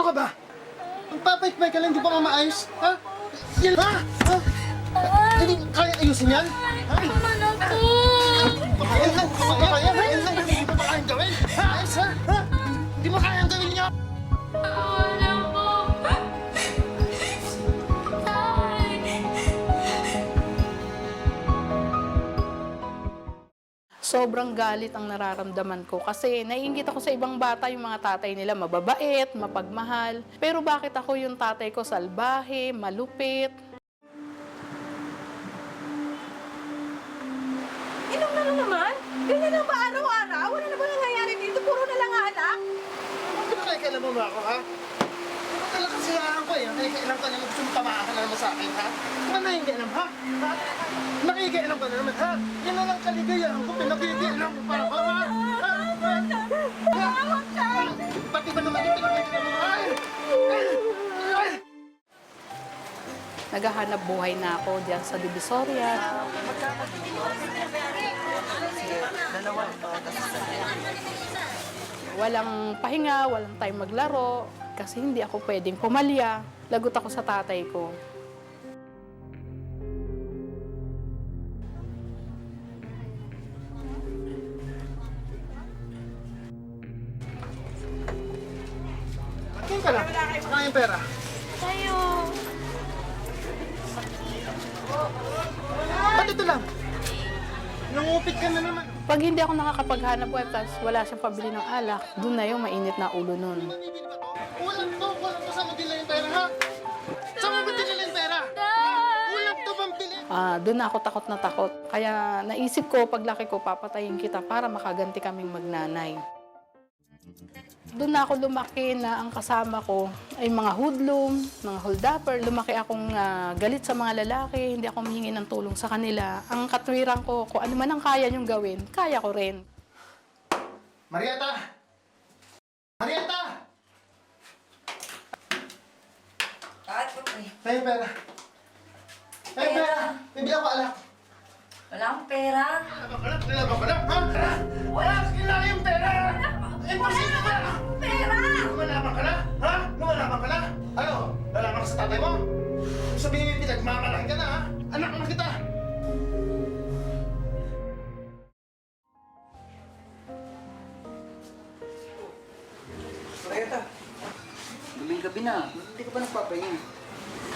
Ano ka ba? Magpapait-pay ka lang, di ba nga maayos? Ha? Yan, ha? Ha? Hindi kaya ayusin yan? Ha? Naman ako! Yan lang, yan lang, hindi mo ba kayang gawin? Ha? Ayos, ha? Ha? Hindi mo kayang gawin niya? Wala ko! Tay! Sobrang galit ang nararamdaman ko kasi naiinggit ako sa ibang bata, yung mga tatay nila mababait, mapagmahal. Pero bakit ako yung tatay ko salbahe, malupit? Inom na naman? Ganyan lang ba araw-araw? Wala na ba nangyayari dito? Puro na lang anak? Pinakailan mo ba ako, ha? Talagang kasiyahan ko eh. Nakikailan ka naman, gusto mo tamaan ka na naman sa akin, ha? Ano na yung kailan, ha? Ha? Nakikailan ka na naman, ha? Yan na lang kaligayahan ko, pinakikailan ko pa ako, ha? Ha? Ha? Pati ba naman yung pinakikailan mo, ha? Naghahanap buhay na ako diyan sa Divisoria. Walang pahinga, walang time maglaro. Kasi hindi ako pwedeng pumalya. Lagot ako sa tatay ko. Tingin ka lang. Saka yung pera. Tayo! Ba't ito lang? Nangupit ka na naman. Pag hindi ako nakakapaghanap buhay, tapos wala siyang pabili ng alak, doon na yung mainit na ulo nun. Ulam to sa madila yung pera, ha? Saan mo ba dinala yung pera? Ulam to bang bili? Doon na ako takot na takot. Kaya naisip ko, paglaki ko, papatayin kita para makaganti kaming magnanay. Doon na ako lumaki na ang kasama ko ay mga hoodlum, mga hold-upper. Lumaki akong galit sa mga lalaki, hindi ako humingi ng tulong sa kanila. Ang katwiran ko, kung ano man ang kaya niyong gawin, kaya ko rin. Marieta! Marieta! Tayo yung pera. Tayo yung pera. Bibili ako alak. Wala akong pera. Wala ba pala? Ha? Wala ka kailangan yung pera! Imposible ba? Pera! Lumalaban ka na? Ha? Lumalaban ka na? Ano? Lalaban ka sa tatay mo? Sabihin mo pinagmamalahan ka na, ha? Anak na kita! Marieta, luming gabi na. Hindi ka ba nagpapahinga?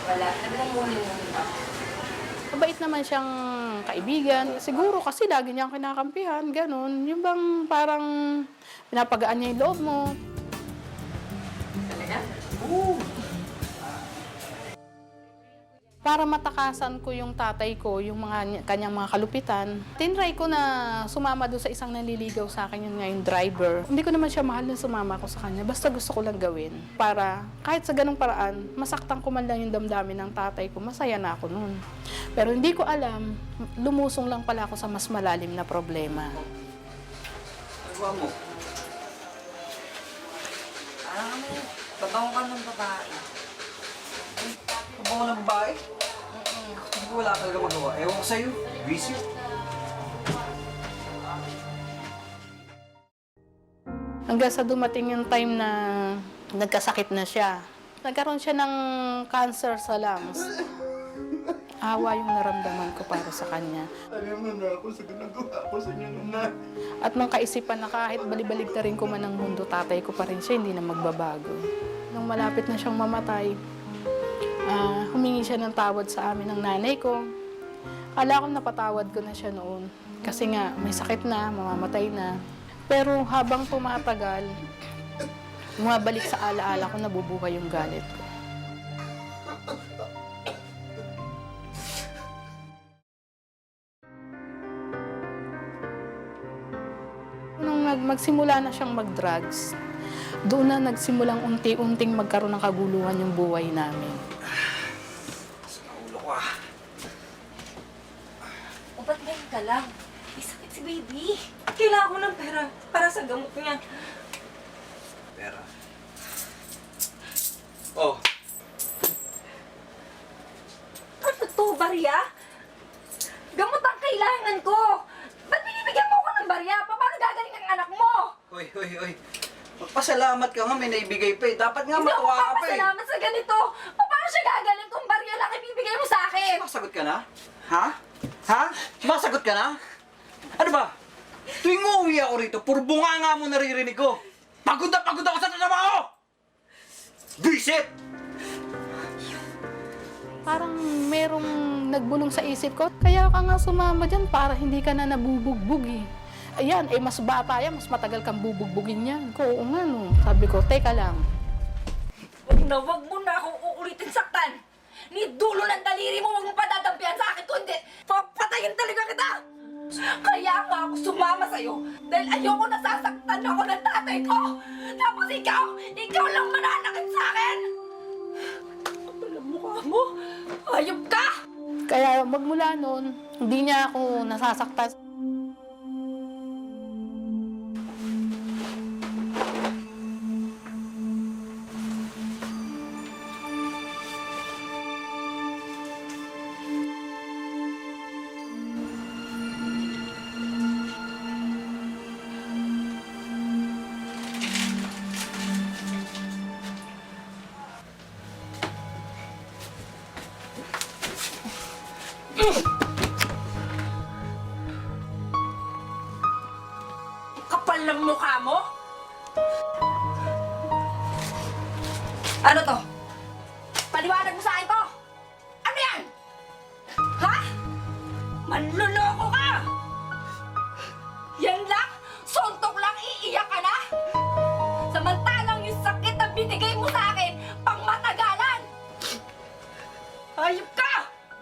Wala. Nagmumuli mo. Mabait naman siyang kaibigan. Siguro kasi lagi niyang kinakampihan, ganun. Yung bang parang pinapagaan niya yung loob mo. Talaga? Oo. Para matakasan ko yung tatay ko, yung kanyang mga kalupitan, tinry ko na sumama doon sa isang nanliligaw sa akin, yun nga yung driver. Hindi ko naman siya mahal na sumama ko sa kanya, basta gusto ko lang gawin. Para kahit sa ganung paraan, masaktan ko man lang yung damdamin ng tatay ko, masaya na ako noon. Pero hindi ko alam, lumusong lang pala ako sa mas malalim na problema. Ano mo? Parang babaw ka ng babae. Kabaw ng babae? Hindi ko wala talaga magawa. Ewan ko sa'yo. Busy. Hanggang sa dumating yung time na nagkasakit na siya. Nagkaroon siya ng cancer sa lungs. Awa yung naramdaman ko para sa kanya. Alam mo na ako sa ginagawa ko sa inyo na. At nung kaisipan na kahit balibalig na rin ko man ang mundo, tatay ko pa rin siya, hindi na magbabago. Nung malapit na siyang mamatay, humingi siya ng tawad sa amin ng nanay ko. Akala ko napatawad ko na siya noon. Kasi nga, may sakit na, mamamatay na. Pero habang tumatagal, bumabalik sa alaala ko, nabubuhay yung galit ko. Nung magsimula na siyang mag-drugs, doon na nagsimulang unti-unting magkaroon ng kaguluhan yung buhay namin. Ulo ko ah. O ba't ngayon ka lang? May sakit si baby. Kailangan ko ng pera para sa gamot niya. Pera. Oh, Ano to, barya? Gamot ang kailangan ko! Ba't binibigyan mo ko ng barya? Paano gagaling ang anak mo? hoy, hoy, hoy. Magpasalamat ka nga, may naibigay pa eh. Dapat nga Hindi ako matuwa ka pa eh. magpapasalamat sa ganito. Paano siya gagaling kung barya lang ibibigay mo sa akin? Sumasagot ka na? Ha? Ha? Sumasagot ka na? Ano ba? Tuwing uuwi ako rito, puro bunganga mo naririnig ko. Pagod na pagod ako sa trabaho! Visit! Parang merong nagbulong sa isip ko, kaya ka nga sumama dyan para hindi ka na nabubugbog eh. Ayan, mas bata yan, mas matagal kang bubugbugin yan. Oo nga no. Sabi ko, teka lang. Wag mo na akong uulitin saktan. Ni dulo ng daliri mo, wag mo patadampihan sa akin, kundi papatayin talaga kita. Kaya nga ako sumama sa'yo dahil ayoko nasasaktan ako ng tatay ko. Tapos ikaw lang mananakit sa akin. Kapal ang mukha mo. Ayop ka! Kaya magmula noon, hindi niya ako nasasaktan. Kapal ng mukha mo? Ano to? Paliwanag mo sa akin to! Ano yan? Ha? Manluloko ka! Yan lang? Suntok lang iiyak ka na? Samantalang yung sakit na binigay mo sa akin, pang matagalan! Ayop ka!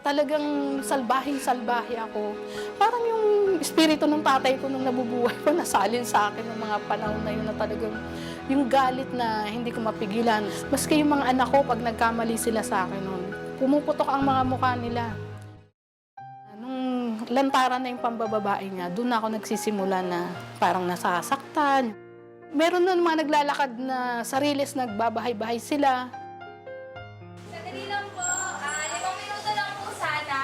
Talagang salbahing-salbahe ako. Parang yung espiritu ng tatay ko nung nabubuhay pa, nasalin sa akin ng mga panahon na yun na talagang yung galit na hindi ko mapigilan. Maski yung mga anak ko, pag nagkamali sila sa akin nun, pumuputok ang mga mukha nila. Nung lantaran na yung pambababae niya, doon ako nagsisimula na parang nasasaktan. Meron nun mga naglalakad na sarilis, nagbabahay-bahay sila. Sandali lang po. 5 minuto lang po sana.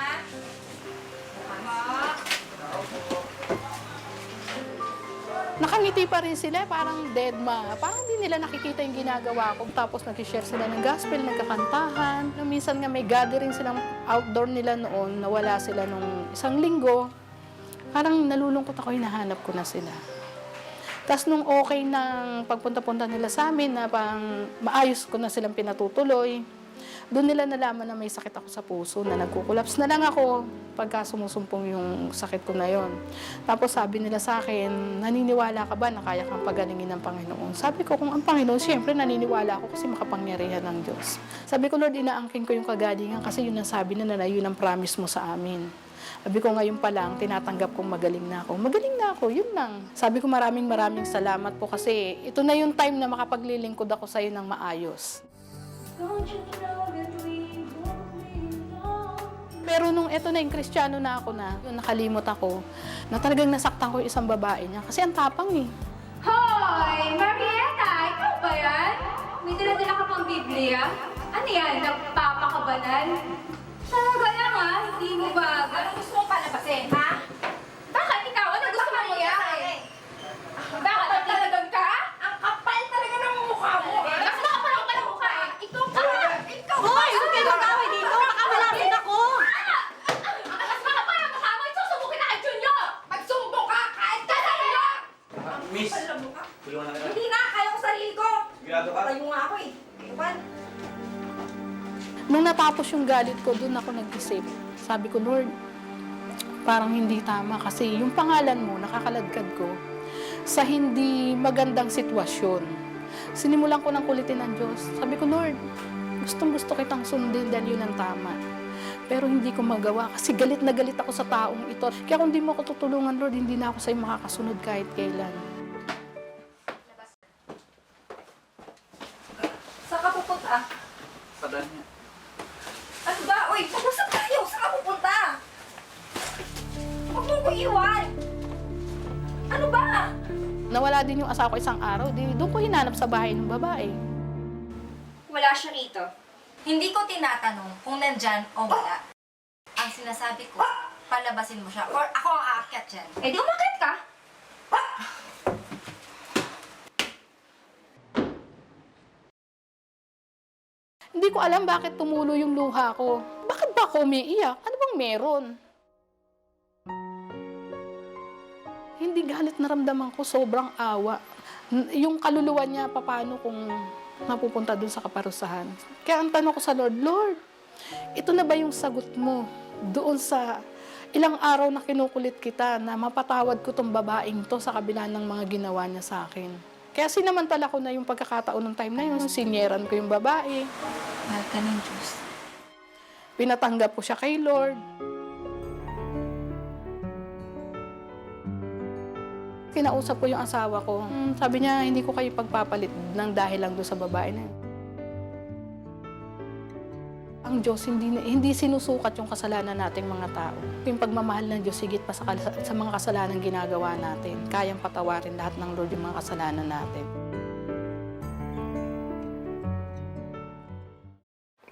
Nakangiti pa rin sila, parang dead ma. Parang hindi nila nakikita yung ginagawa ko. Tapos nag-share sila ng gospel, nagkakantahan. Minsan nga may gathering silang outdoor nila noon, nawala sila nung 1 linggo. Parang nalulungkot ako, hinahanap ko na sila. Tapos nung okay ng pagpunta-punta nila sa amin, na parang maayos ko na silang pinatutuloy, doon nila nalaman na may sakit ako sa puso, na nagkukulaps na lang ako pagka sumusumpong yung sakit ko na yon. Tapos sabi nila sa akin, naniniwala ka ba na kaya kang pagalingin ng Panginoon? Sabi ko, kung ang Panginoon, siyempre naniniwala ako kasi makapangyarihan ng Diyos. Sabi ko, Lord, inaangkin ko yung kagalingan kasi yun ang sabi na yun ang promise mo sa amin. Sabi ko, ngayon pa lang, tinatanggap kong magaling na ako. Magaling na ako, yun lang. Sabi ko, maraming salamat po kasi ito na yung time na makapaglilingkod ako sa'yo ng maayos. Pero nung eto na yung Kristiyano na ako na, yung nakalimot ako, na talagang nasaktan ko yung isang babae niya. Kasi ang tapang eh. Hoy! Marietta! Ikaw ba yan? May dala-dala ka pang Biblia? Ano yan? Nagpapakabanan? Talaga lang ha? Hindi mo ba? Ano gusto mong palabasin, ha? Bakit ikaw? Ano gusto mo mangyari? Bakit? Talagang ka? Ang kapal talaga ng mukha mo, eh. Mas makapal ako pala mukha eh. Ikaw ka! Ikaw! Hoy! Huwag kayo mag-away dito! Baka malapit ako! Mas makapal ang mukha mo! Isusubukin na kay Junior! Magsumbong ka kahit ka sa iyo! Miss, Kapal ng mukha. tulungan na kita. Hindi na, kaya ko sarili ko. Sigurado ka? Tayo nga ako eh. Kapal. Nung natapos yung galit ko, doon ako nag-isip. Sabi ko, Lord, parang hindi tama kasi yung pangalan mo, nakakaladkad ko sa hindi magandang sitwasyon. Sinimulan ko ng kulitin ng Diyos. Sabi ko, Lord, gustong-gusto kitang sundin dahil yun ang tama. Pero hindi ko magawa kasi galit na galit ako sa taong ito. Kaya kung di mo ako tutulungan, Lord, hindi na ako sa'yo makakasunod kahit kailan. Saan ka pupunta? Padan niya. Ano ba? Uy, pag-usap tayo! Saan ka pupunta? Huwag mo ko iwan! Ano ba? Nawala din yung asawa ko isang araw, di doon ko hinanap sa bahay ng babae. Wala siya rito. Hindi ko tinatanong kung nandyan o wala. Ang sinasabi ko, palabasin mo siya or ako ang aakyat dyan. Eh di umakit ka! Hindi ko alam bakit tumulo yung luha ko. Bakit ba ako umiiyak? Ano bang meron? Hindi galit naramdaman ko, sobrang awa. Yung kaluluwa niya, paano kung mapupunta dun sa kaparusahan. Kaya ang tanong ko sa Lord, Lord, ito na ba yung sagot mo doon sa ilang araw na kinukulit kita na mapatawad ko tong babaeng to sa kabila ng mga ginawa niya sa akin. Kaya sinamantala ko na yung pagkakataon ng time na yun, sinyeran ko yung babae. Mahal ka ng Diyos. Pinatanggap ko siya kay Lord. Kinausap ko yung asawa ko. Sabi niya, hindi ko kayo pagpapalit ng dahil lang doon sa babae na yun. Ang Diyos, hindi sinusukat yung kasalanan nating mga tao. Yung pagmamahal ng Diyos, higit pa sa mga kasalanan ginagawa natin. Kayang patawarin lahat ng Lord yung mga kasalanan natin.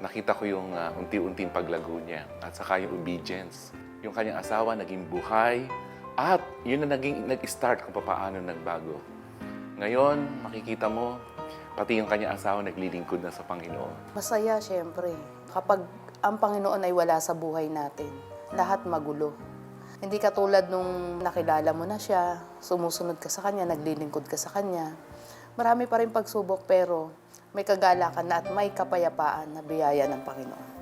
Nakita ko yung unti-unting paglago niya at saka yung obedience. Yung kanyang asawa naging buhay at yun na nag-start kung paano nagbago. Ngayon, makikita mo, pati yung kanyang asawa naglilingkod na sa Panginoon. Masaya, syempre. Kapag ang Panginoon ay wala sa buhay natin, lahat magulo. Hindi katulad nung nakilala mo na siya, sumusunod ka sa Kanya, naglilingkod ka sa Kanya. Marami pa rin pagsubok pero may kagalakan na at may kapayapaan na biyaya ng Panginoon.